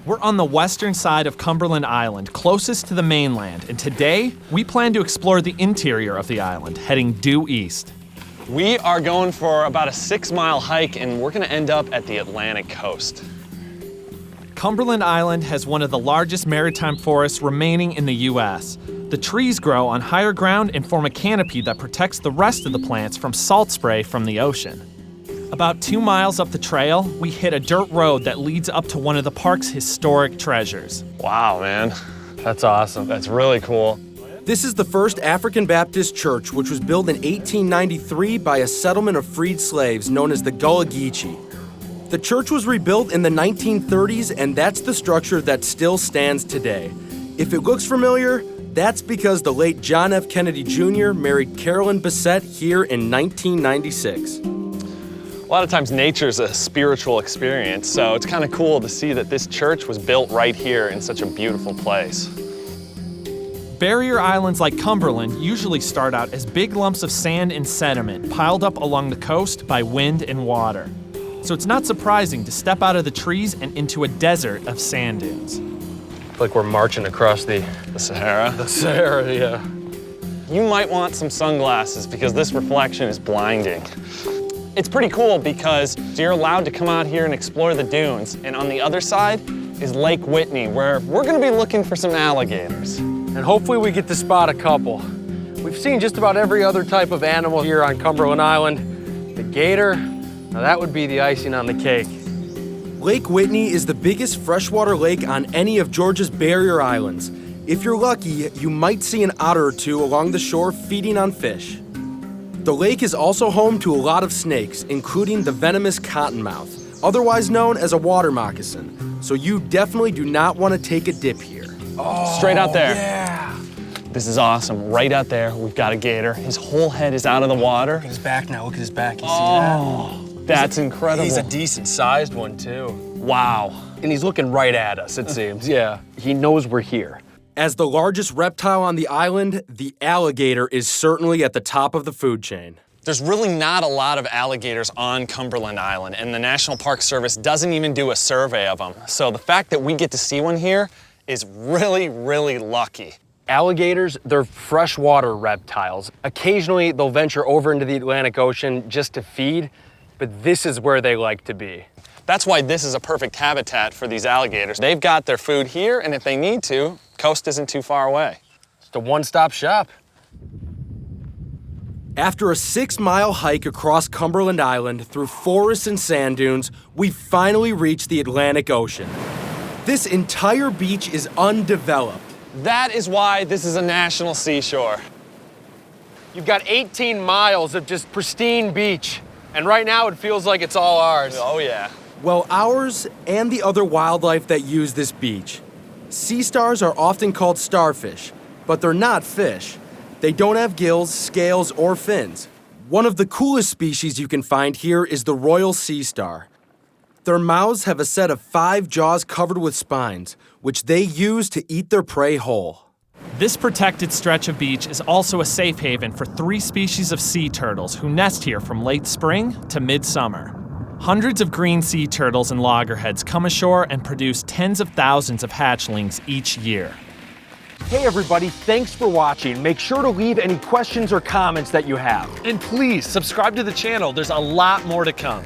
We're on the western side of Cumberland Island, closest to the mainland, and today we plan to explore the interior of the island, heading due east. We are going for about a 6-mile hike, and we're gonna end up at the Atlantic coast. Cumberland Island has one of the largest maritime forests remaining in the U.S. The trees grow on higher ground and form a canopy that protects the rest of the plants from salt spray from the ocean. About 2 miles up the trail, we hit a dirt road that leads up to one of the park's historic treasures. Wow, man. That's awesome. That's really cool. This is the first African Baptist church, which was built in 1893 by a settlement of freed slaves known as the Gullah Geechee. The church was rebuilt in the 1930s, and that's the structure that still stands today. If it looks familiar, that's because the late John F. Kennedy Jr. married Carolyn Bessette here in 1996. A lot of times nature's a spiritual experience, so it's kind of cool to see that this church was built right here in such a beautiful place. Barrier islands like Cumberland usually start out as big lumps of sand and sediment piled up along the coast by wind and water. So it's not surprising to step out of the trees and into a desert of sand dunes. Like we're marching across the Sahara. The Sahara, yeah. You might want some sunglasses because this reflection is blinding. It's pretty cool because you're allowed to come out here and explore the dunes, and on the other side is Lake Whitney, where we're gonna be looking for some alligators. And hopefully we get to spot a couple. We've seen just about every other type of animal here on Cumberland Island. The gator, now that would be the icing on the cake. Lake Whitney is the biggest freshwater lake on any of Georgia's barrier islands. If you're lucky, you might see an otter or two along the shore feeding on fish. The lake is also home to a lot of snakes, including the venomous cottonmouth, otherwise known as a water moccasin. So you definitely do not want to take a dip here. Oh, straight out there. Yeah. This is awesome. Right out there, we've got a gator. His whole head is out of the water. Look at his back now, look at his back, you see that? That's incredible. He's a decent sized one too. Wow. And he's looking right at us, it seems, yeah. He knows we're here. As the largest reptile on the island, the alligator is certainly at the top of the food chain. There's really not a lot of alligators on Cumberland Island, and the National Park Service doesn't even do a survey of them. So the fact that we get to see one here is really, really lucky. Alligators, they're freshwater reptiles. Occasionally, they'll venture over into the Atlantic Ocean just to feed, but this is where they like to be. That's why this is a perfect habitat for these alligators. They've got their food here, and if they need to, coast isn't too far away. It's a one-stop shop. After a 6-mile hike across Cumberland Island through forests and sand dunes, we finally reached the Atlantic Ocean. This entire beach is undeveloped. That is why this is a national seashore. You've got 18 miles of just pristine beach, and right now it feels like it's all ours. Oh yeah. Well, ours and the other wildlife that use this beach. Sea stars are often called starfish, but they're not fish. They don't have gills, scales, or fins. One of the coolest species you can find here is the royal sea star. Their mouths have a set of 5 jaws covered with spines, which they use to eat their prey whole. This protected stretch of beach is also a safe haven for 3 species of sea turtles who nest here from late spring to midsummer. Hundreds of green sea turtles and loggerheads come ashore and produce tens of thousands of hatchlings each year. Hey everybody, thanks for watching. Make sure to leave any questions or comments that you have. And please subscribe to the channel, there's a lot more to come.